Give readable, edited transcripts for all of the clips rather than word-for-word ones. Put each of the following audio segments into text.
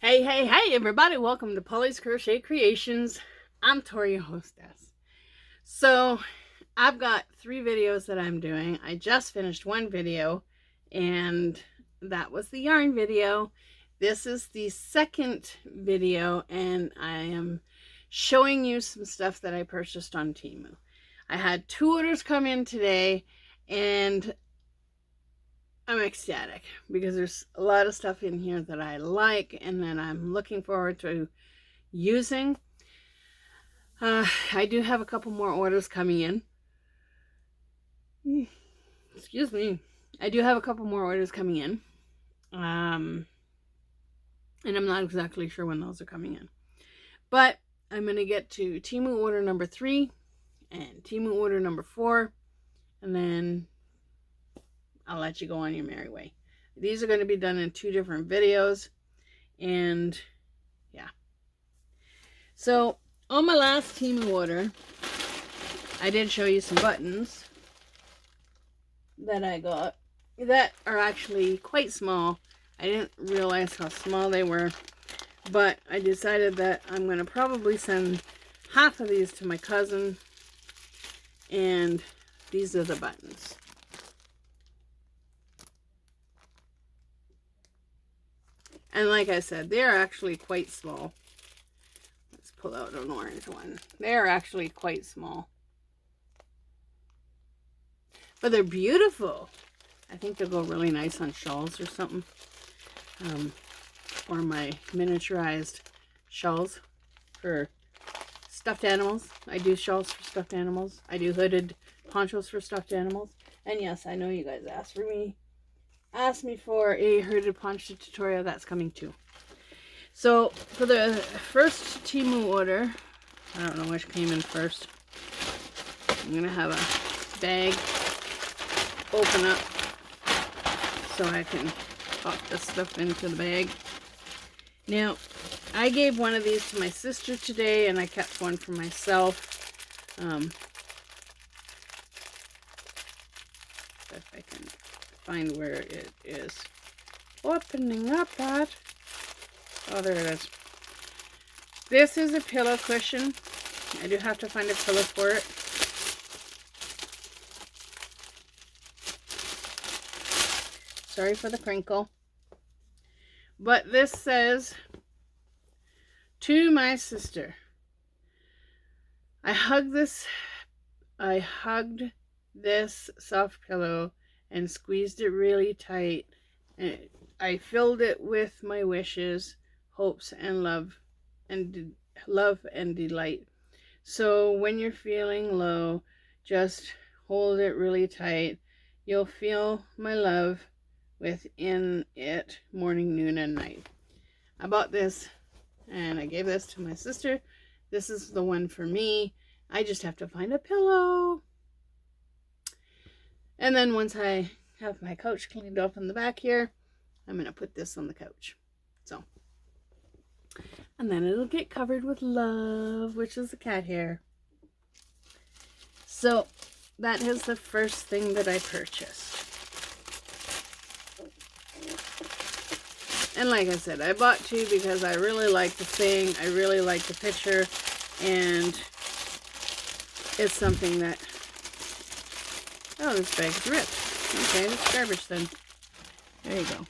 Hey, everybody. Welcome to Polly's Crochet Creations. I'm Tori, your hostess. So, I've got 3 videos that I'm doing. I just finished one video, and that was the yarn video. This is the second video, and I am showing you some stuff that I purchased on Temu. I had 2 orders come in today, and I'm ecstatic because there's a lot of stuff in here that I like and that I'm looking forward to using. I do have a couple more orders coming in. Excuse me. I do have a couple more orders coming in. And I'm not exactly sure when those are coming in. But I'm going to get to Temu order number 3 and Temu order number 4. And then I'll let you go on your merry way. These are going to be done in 2 different videos. And yeah. So on my last Temu order, I did show you some buttons that I got that are actually quite small. I didn't realize how small they were, but I decided that I'm going to probably send half of these to my cousin, and these are the buttons. And like I said, they're actually quite small. Let's pull out an orange one. They're actually quite small. But they're beautiful. I think they'll go really nice on shawls or something. Or my miniaturized shawls for stuffed animals. I do shawls for stuffed animals. I do hooded ponchos for stuffed animals. And yes, I know you guys asked me for a hooded poncho tutorial. That's coming too. So for the first Temu order, I don't know which came in first. I'm gonna have a bag open up so I can pop this stuff into the bag. Now, I gave one of these to my sister today, and I kept one for myself. If I can find where it is opening up at. Oh, there it is. This is a pillow cushion. I do have to find a pillow for it. Sorry for the crinkle. But this says, to my sister, I hugged this soft pillow and squeezed it really tight. And I filled it with my wishes, hopes, and love and delight. So when you're feeling low, just hold it really tight. You'll feel my love within it, morning, noon, and night. I bought this and I gave this to my sister. This is the one for me. I just have to find a pillow. And then once I have my couch cleaned up in the back here, I'm going to put this on the couch. So, and then it'll get covered with love, which is the cat hair. So that is the first thing that I purchased. And like I said, I bought 2 because I really like the thing, I really like the picture, and it's something that... Oh, this bag's ripped. Okay, it's garbage then. There you go.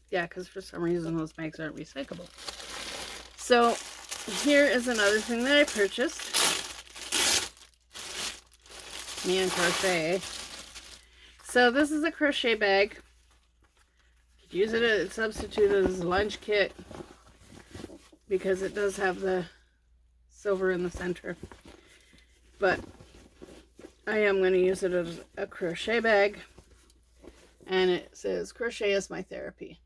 Yeah, because for some reason those bags aren't recyclable. So, here is another thing that I purchased. Me and crochet. So this is a crochet bag. You could use it as substituted as a lunch kit because it does have the silver in the center. But I am going to use it as a crochet bag, and it says crochet is my therapy.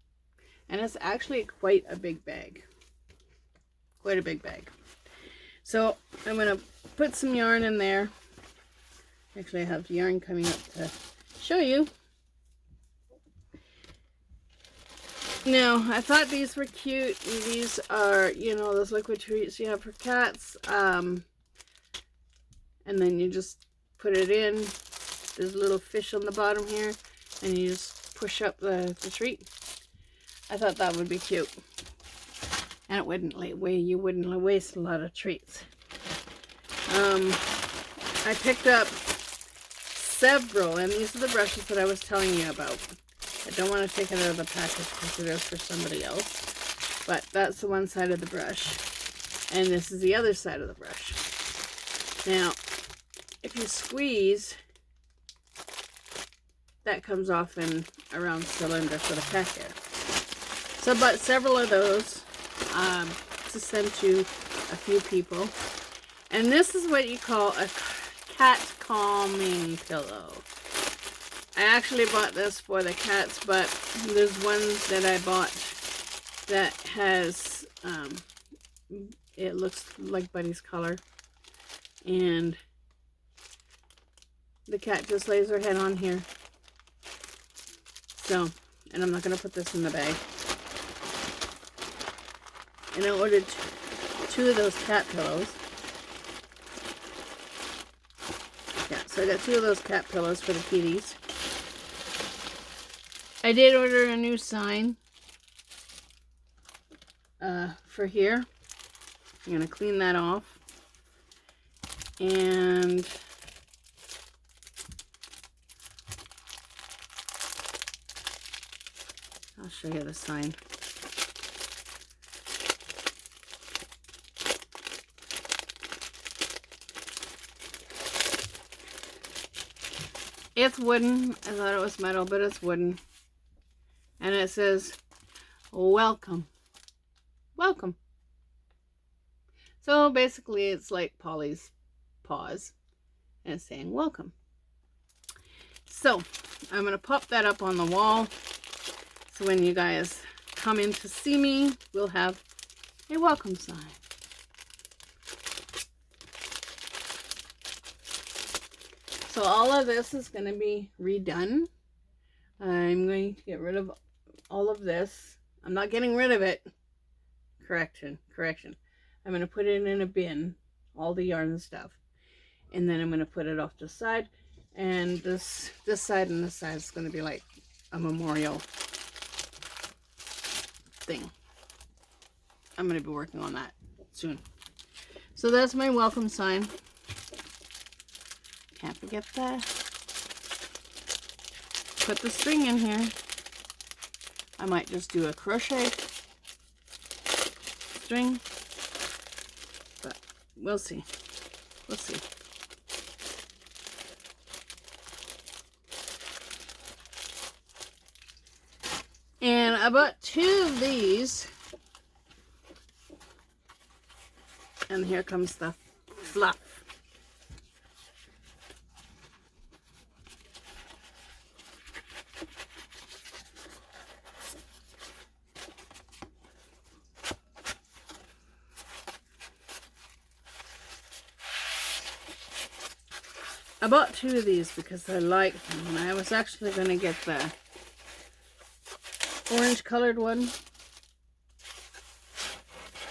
And it's actually quite a big bag. Quite a big bag. So I'm going to put some yarn in there. Actually, I have yarn coming up to show you. Now, I thought these were cute. These are, you know, those liquid treats you have for cats. And then you just put it in. There's a little fish on the bottom here, and you just push up the treat. I thought that would be cute. And it wouldn't you wouldn't waste a lot of treats. I picked up several, and these are the brushes that I was telling you about. I don't want to take it out of the package because it is for somebody else. But that's the one side of the brush. And this is the other side of the brush. Now, if you squeeze, that comes off in a round cylinder for the cat hair. So I bought several of those to send to a few people. And this is what you call a cat calming pillow. I actually bought this for the cats, but there's one that I bought that has, it looks like Buddy's color. And the cat just lays her head on here. So, and I'm not going to put this in the bag. And I ordered 2 of those cat pillows. Yeah, so I got 2 of those cat pillows for the kitties. I did order a new sign for here. I'm going to clean that off. And I'll show you the sign. It's wooden. I thought it was metal, but it's wooden. And it says, welcome. Welcome. So basically it's like Polly's paws. And it's saying welcome. So I'm going to pop that up on the wall. So when you guys come in to see me, we'll have a welcome sign. So all of this is going to be redone. I'm going to get rid of all of this. I'm not getting rid of it. Correction. I'm going to put it in a bin, all the yarn and stuff. And then I'm going to put it off to the side. And this side and this side is going to be like a memorial thing. I'm going to be working on that soon. So that's my welcome sign. Can't forget that. Put the string in here. I might just do a crochet string, but we'll see. We'll see. And I bought 2 of these. And here comes the fluff. I bought 2 of these because I like them, and I was actually going to get the orange colored one,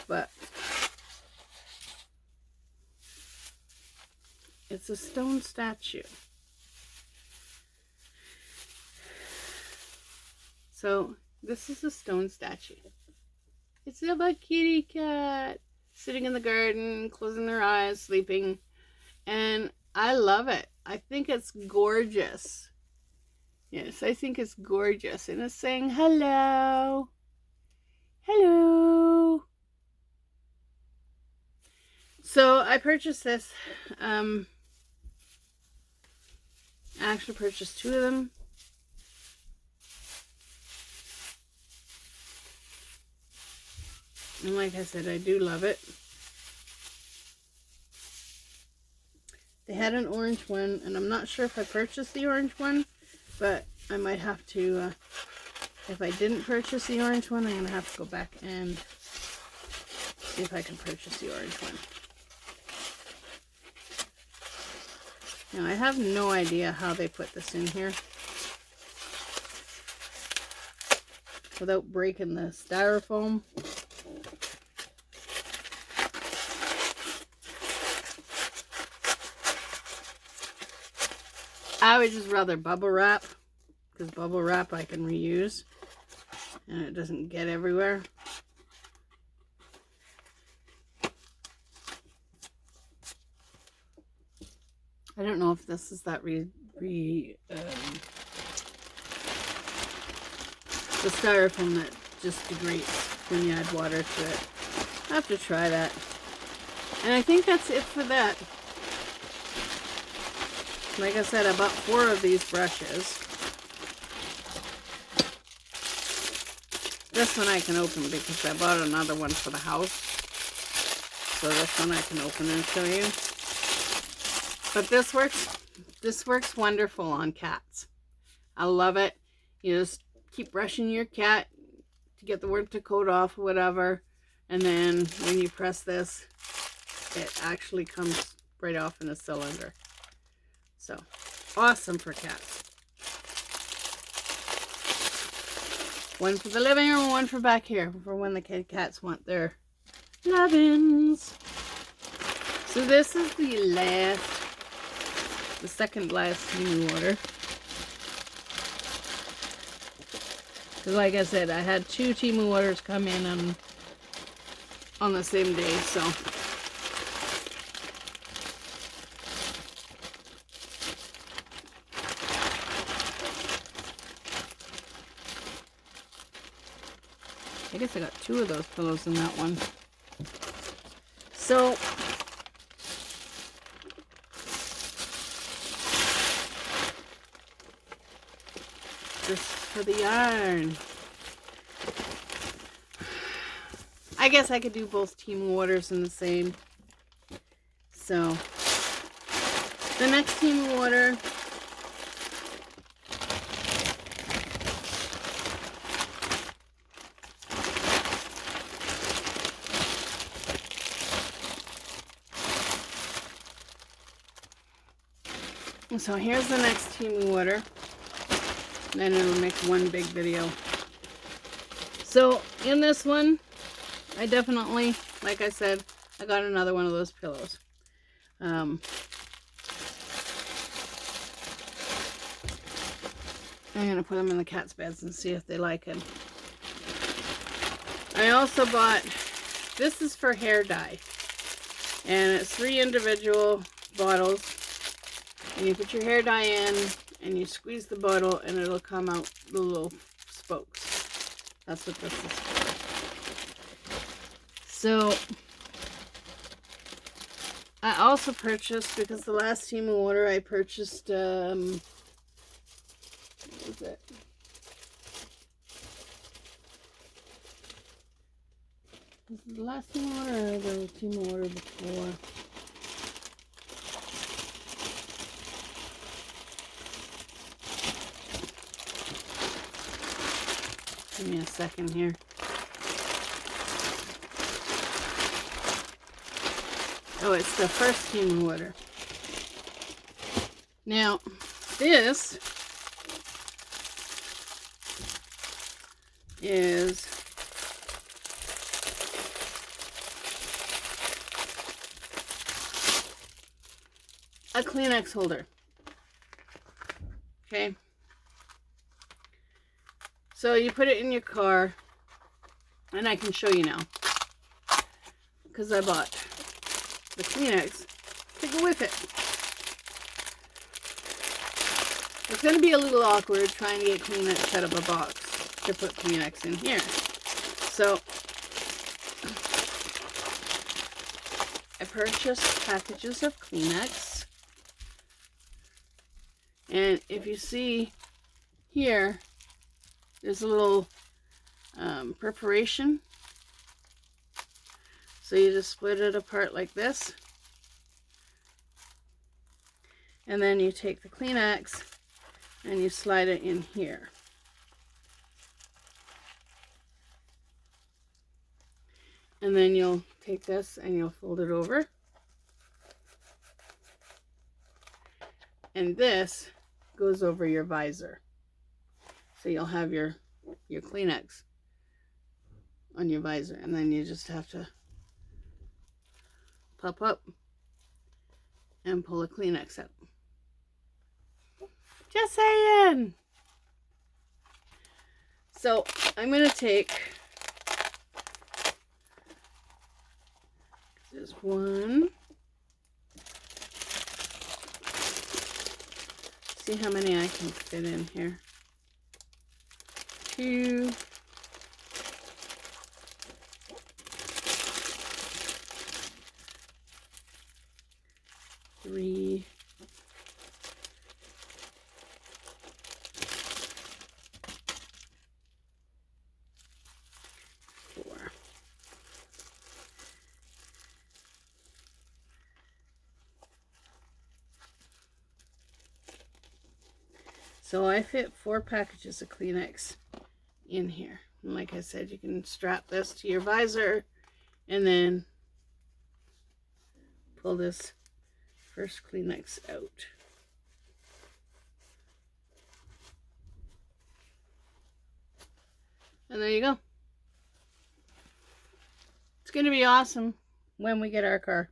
but it's a stone statue. So this is a stone statue. It's of a kitty cat sitting in the garden, closing their eyes, sleeping, and I love it. I think it's gorgeous. Yes, I think it's gorgeous. And it's saying hello. Hello. So I purchased this. I actually purchased 2 of them. And like I said, I do love it. They had an orange one, and I'm not sure if I purchased the orange one, but I might have to, if I didn't purchase the orange one, I'm going to have to go back and see if I can purchase the orange one. Now, I have no idea how they put this in here without breaking the styrofoam. I would just rather bubble wrap, because bubble wrap I can reuse and it doesn't get everywhere. I don't know if this is that the styrofoam that just degrades when you add water to it. I have to try that. And I think that's it for that. Like I said, I bought 4 of these brushes. This one I can open because I bought another one for the house. So this one I can open and show you. But this works wonderful on cats. I love it. You just keep brushing your cat to get the word to coat off or whatever. And then when you press this, it actually comes right off in a cylinder. So, awesome for cats. One for the living room, one for back here, for when the cats want their lovin's. So this is the second last Temu order. Because like I said, I had 2 Temu orders come in on the same day, so. I guess I got 2 of those pillows in that one. So, this for the yarn. I guess I could do both Temu orders in the same. So, the next Temu order, so here's the next Temu order. Then it'll make one big video. So in this one, I definitely, like I said, I got another one of those pillows. I'm going to put them in the cat's beds and see if they like it. I also bought, this is for hair dye. And it's 3 individual bottles. And you put your hair dye in and you squeeze the bottle and it'll come out the little spokes. That's what this is for. So I also purchased, because the last Temu order I purchased, what was it? Was it the last Temu order or the Temu order before? Give me a second here. Oh, it's the first Temu order. Now, this is a Kleenex holder. Okay. So you put it in your car, and I can show you now, because I bought the Kleenex to go with it. It's going to be a little awkward trying to get Kleenex out of a box to put Kleenex in here. So I purchased packages of Kleenex, and if you see here, there's a little perforation. So you just split it apart like this. And then you take the Kleenex and you slide it in here. And then you'll take this and you'll fold it over. And this goes over your visor. So you'll have your Kleenex on your visor, and then you just have to pop up and pull a Kleenex out. Just saying. So I'm going to take this one. See how many I can fit in here. 2. 3. 4. So I fit 4 packages of Kleenex in here. And like I said, you can strap this to your visor and then pull this first Kleenex out. And there you go. It's going to be awesome when we get our car.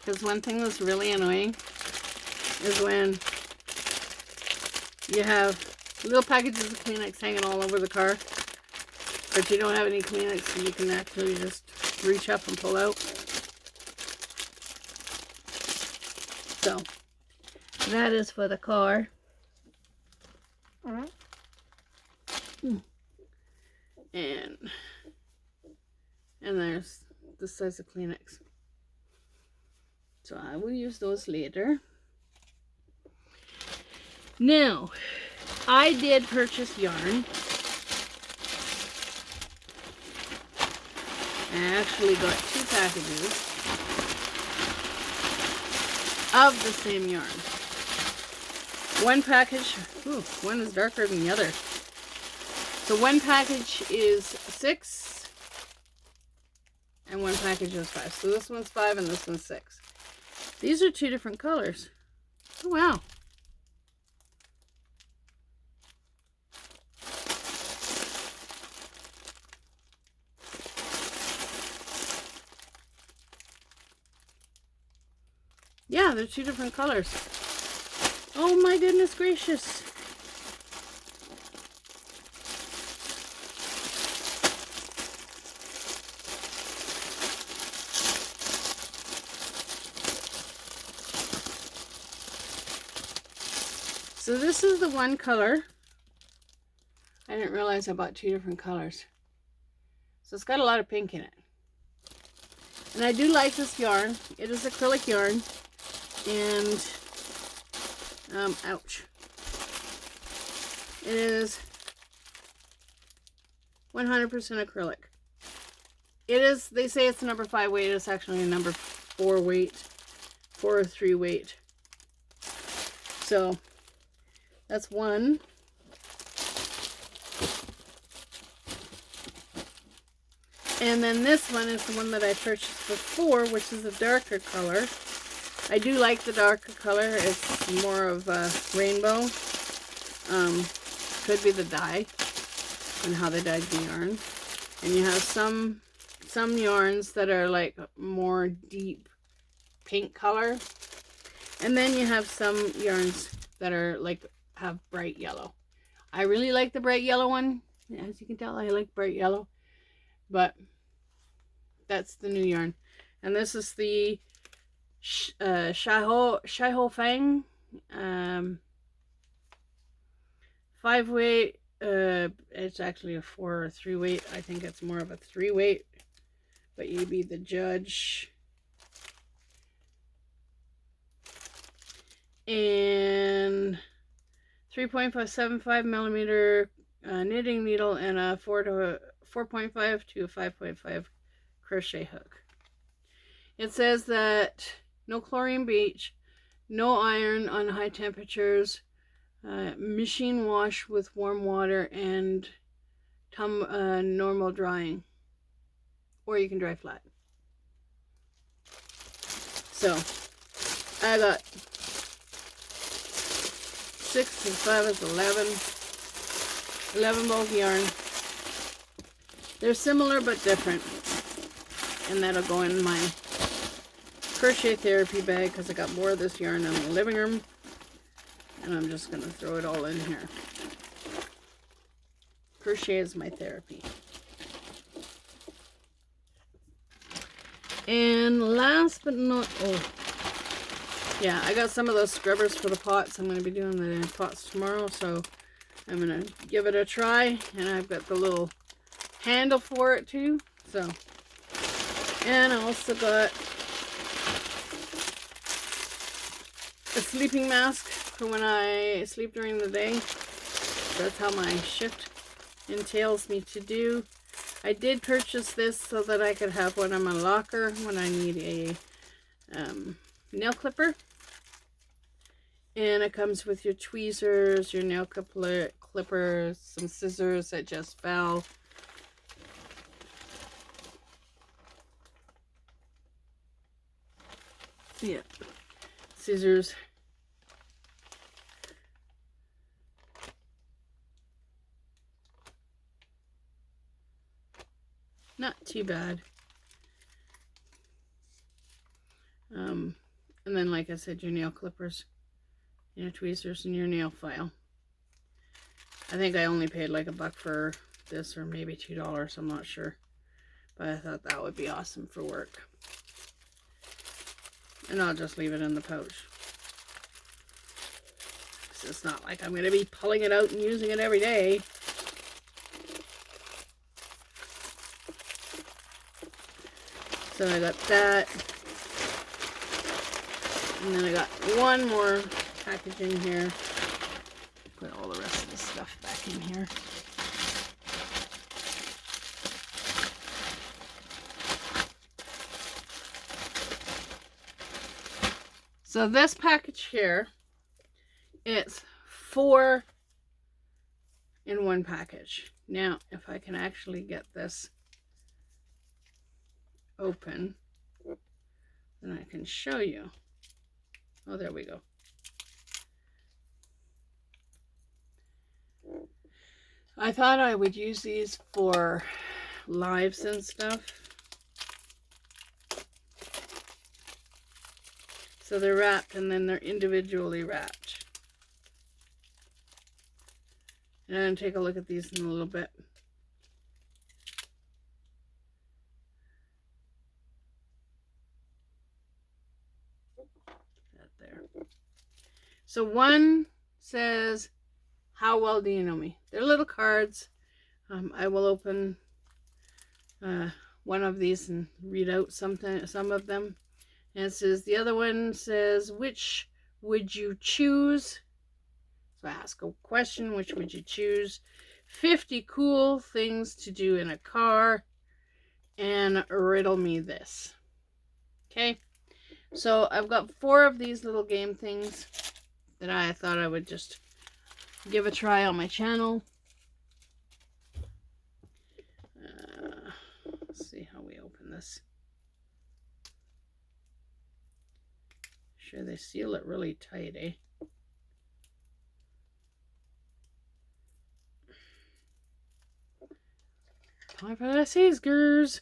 Because one thing that's really annoying is when you have little packages of Kleenex hanging all over the car, but you don't have any Kleenex so you can actually just reach up and pull out. So that is for the car. And there's the size of Kleenex. So I will use those later. Now, I did purchase yarn. I actually got 2 packages of the same yarn. One package, one is darker than the other. So one package is 6 and one package is 5. So this one's 5 and this one's 6. These are 2 different colors. Oh, wow. Yeah, they're 2 different colors. Oh my goodness gracious. So this is the one color. I didn't realize I bought 2 different colors. So it's got a lot of pink in it. And I do like this yarn. It is acrylic yarn. And, ouch. It is 100% acrylic. It is, they say it's a number 5 weight. It's actually a number 4 weight. 4 or 3 weight. So, that's one. And then this one is the one that I purchased before, which is a darker color. I do like the darker color. It's more of a rainbow. Could be the dye and how they dyed the yarn. And you have some yarns that are like more deep pink color. And then you have some yarns that are like have bright yellow. I really like the bright yellow one. As you can tell, I like bright yellow. But that's the new yarn. And this is the Shaiho Fang 5 weight. It's actually a 4 or 3 weight. I think it's more of a 3 weight, but you be the judge. And 3.75 millimeter knitting needle and a 4.5 to a 5.5 crochet hook. It says that no chlorine bleach, no iron on high temperatures, machine wash with warm water, and normal drying. Or you can dry flat. So, I got 6 and 5 is 11. 11 bulk yarn. They're similar but different. And that'll go in my crochet therapy bag because I got more of this yarn in the living room. And I'm just going to throw it all in here. Crochet is my therapy. And last but not... Oh, yeah, I got some of those scrubbers for the pots. I'm going to be doing the pots tomorrow, so I'm going to give it a try. And I've got the little handle for it too. So, and I also got a sleeping mask for when I sleep during the day. That's how my shift entails me to do. I did purchase this so that I could have one on my locker when I need a nail clipper. And it comes with your tweezers, your nail clippers, some scissors that just fell. Yeah, scissors. Not too bad. And then, like I said, your nail clippers, your tweezers, and your nail file. I think I only paid like $1 for this, or maybe $2, I'm not sure. But I thought that would be awesome for work. And I'll just leave it in the pouch. It's not like I'm going to be pulling it out and using it every day. So I got that. And then I got one more package in here. Put all the rest of the stuff back in here. So this package here, it's 4 in one package. Now, if I can actually get this open, then I can show you. Oh, there we go. I thought I would use these for lives and stuff. So they're wrapped and then they're individually wrapped. And I'm going to take a look at these in a little bit. There. So one says, how well do you know me? They're little cards. I will open one of these and read out some of them. And it says, the other one says, which would you choose? So I ask a question, which would you choose? 50 cool things to do in a car. And riddle me this. Okay. So I've got 4 of these little game things that I thought I would just give a try on my channel. Let's see how we open this. Sure, they seal it really tight, eh? Time for the scissors.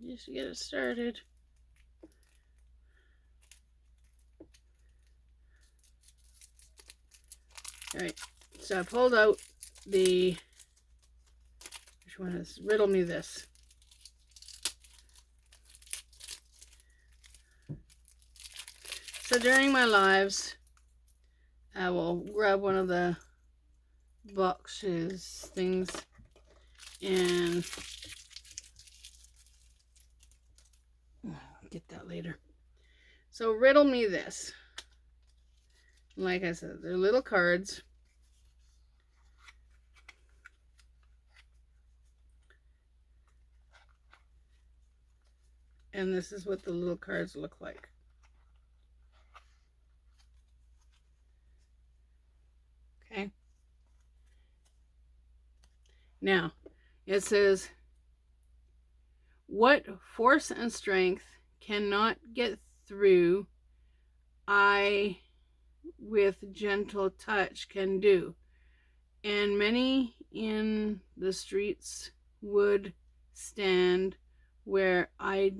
Just to get it started. Alright, so I pulled out the, which one is, riddle me this. So during my lives, I will grab one of the boxes, things, and I'll get that later. So riddle me this. Like I said, they're little cards. And this is what the little cards look like. Okay. Now, it says, What force and strength cannot get through, I with gentle touch can do. And many in the streets would stand where I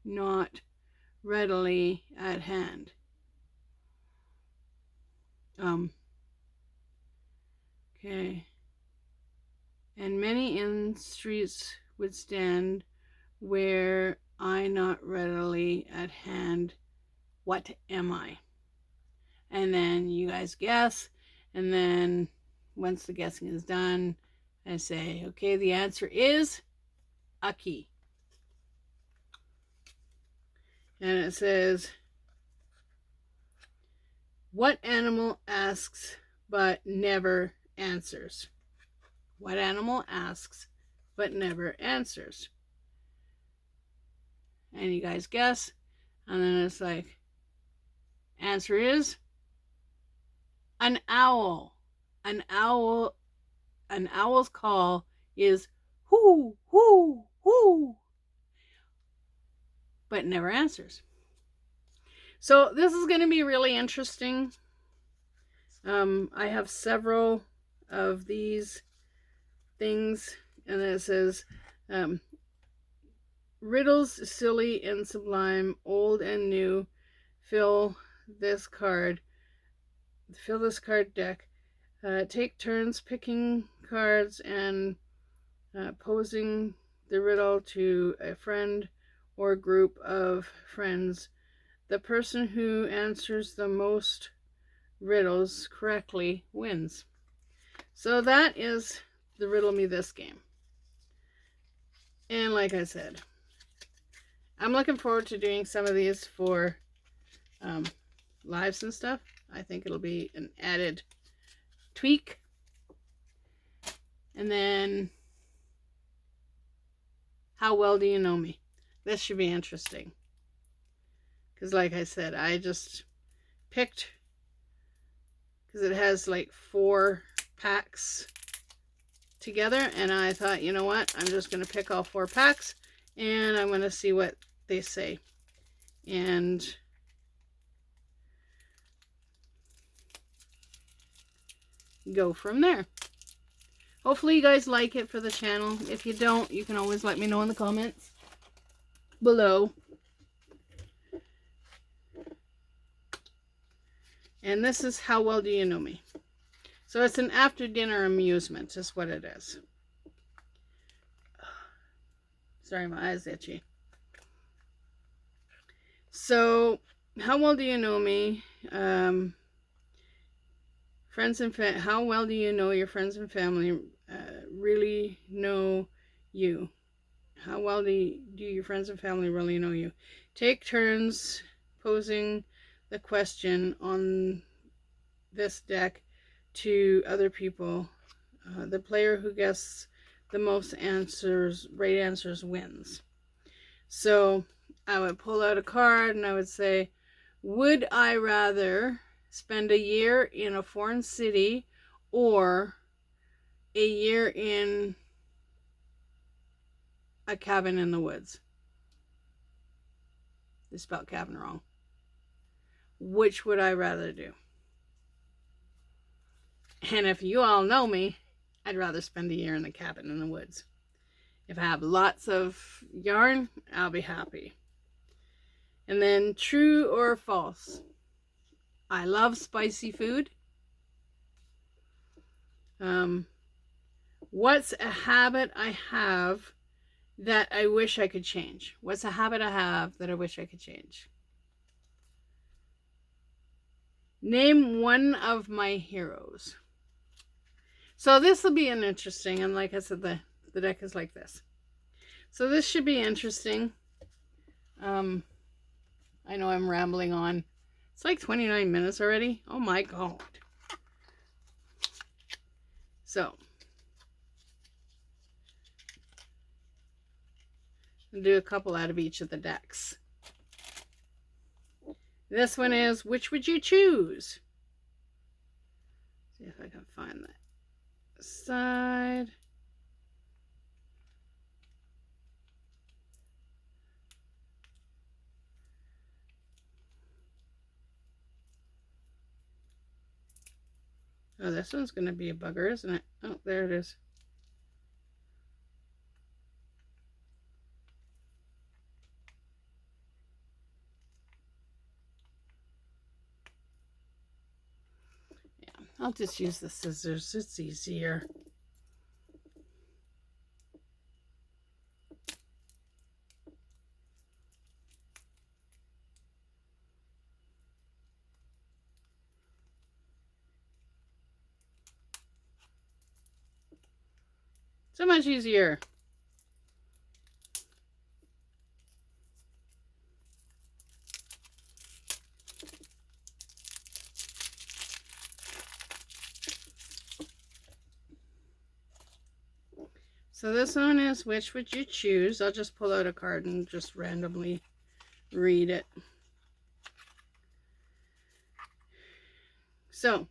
not readily at hand. Okay. And many in streets would stand where I not readily at hand. What am I? And then you guys guess. And then once the guessing is done, I say, okay, the answer is a key. And it says, what animal asks but never answers? What animal asks but never answers? And you guys guess. And then it's like, answer is an owl. An owl's call is hoo, hoo, hoo, but never answers. So this is going to be really interesting. I have several of these things, and it says, riddles silly and sublime, old and new, fill this card deck. Take turns picking cards and posing the riddle to a friend or group of friends. The person who answers the most riddles correctly wins. So that is the Riddle Me This game. And like I said, I'm looking forward to doing some of these for lives and stuff. I think it'll be an added tweak. And then, how well do you know me? This should be interesting. Because like I said, I just picked, because it has like 4 packs together, and I thought, you know what, I'm just going to pick all 4 packs and I'm going to see what they say and go from there. Hopefully you guys like it for the channel. If you don't, you can always let me know in the comments below. And this is How Well Do You Know Me? So it's an after dinner amusement is what it is. Sorry, my eye's itchy. So, how well do you know me? Friends and how well do you know your friends and family really know you? How well do your friends and family really know you? Take turns posing the question on this deck to other people. The player who gets the most right answers wins. So I would pull out a card and I would say, would I rather spend a year in a foreign city or a year in a cabin in the woods? They spelled cabin wrong. Which would I rather do? And if you all know me, I'd rather spend a year in the cabin in the woods. If I have lots of yarn, I'll be happy. And then true or false. I love spicy food. What's a habit I have that I wish I could change? What's a habit I have that I wish I could change? Name one of my heroes. So this will be an interesting, and like I said, the deck is like this. So this should be interesting. I know I'm rambling on. It's like 29 minutes already. Oh my God. So, I'll do a couple out of each of the decks. This one is, which would you choose? See if I can find that side. Oh, this one's going to be a bugger, isn't it? Oh, there it is. Yeah, I'll just use the scissors. It's easier. So much easier. So this one is which would you choose? I'll just pull out a card and just randomly read it. So,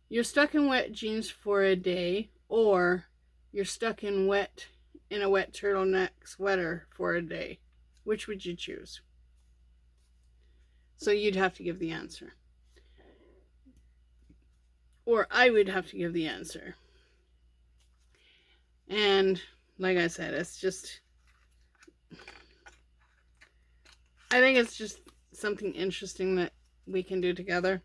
you're stuck in wet jeans for a day, or you're stuck in a wet turtleneck sweater for a day. Which would you choose? So you'd have to give the answer. Or I would have to give the answer. And like I said, it's just, I think it's just something interesting that we can do together.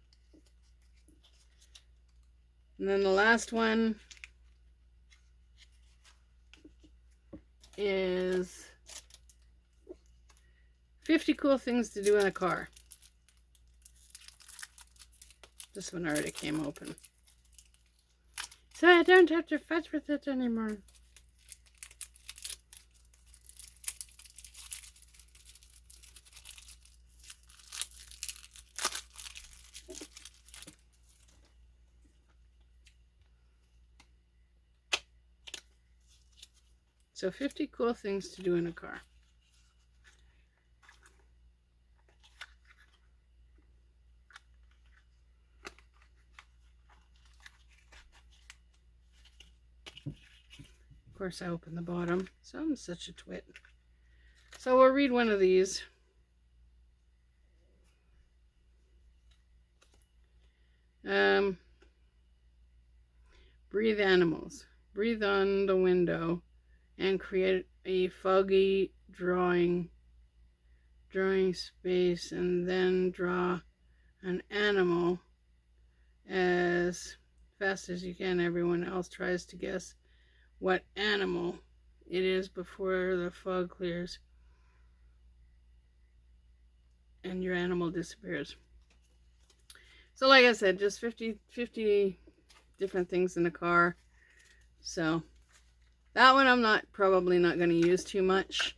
And then the last one is 50 cool things to do in a car. This one already came open, so I don't have to fuss with it anymore. So 50 cool things to do in a car. Of course, I opened the bottom, so I'm such a twit. So we'll read one of these. Breathe animals. Breathe on the window and create a foggy drawing space, and then draw an animal as fast as you can. Everyone else tries to guess what animal it is before the fog clears and your animal disappears. So like I said, just 50 different things in the car. So that one I'm probably not going to use too much.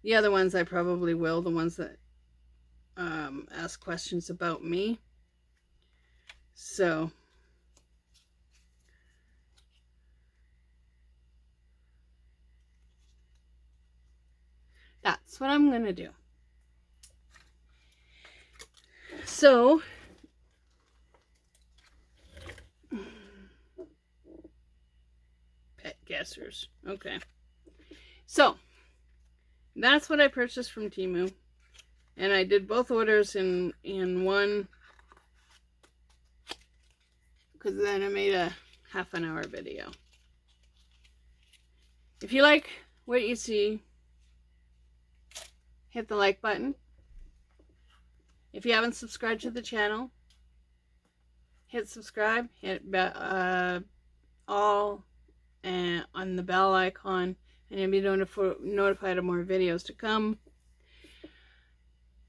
The other ones I probably will, the ones that ask questions about me. So that's what I'm going to do. So pet guessers. Okay. So that's what I purchased from Temu. And I did both orders in one, because then I made a half-an-hour video. If you like what you see, hit the like button. If you haven't subscribed to the channel, hit subscribe, hit all and on the bell icon, and you'll be notified of more videos to come.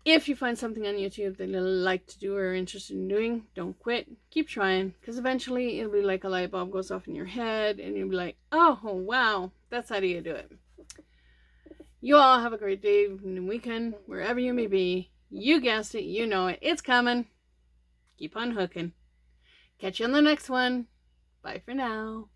If you find something on YouTube that you like to do or are interested in doing, don't quit. Keep trying, because eventually it'll be like a light bulb goes off in your head and you'll be like, oh wow, that's how you do it. You all have a great day and weekend, wherever you may be. You guessed it, you know it. It's coming. Keep on hooking. Catch you on the next one. Bye for now.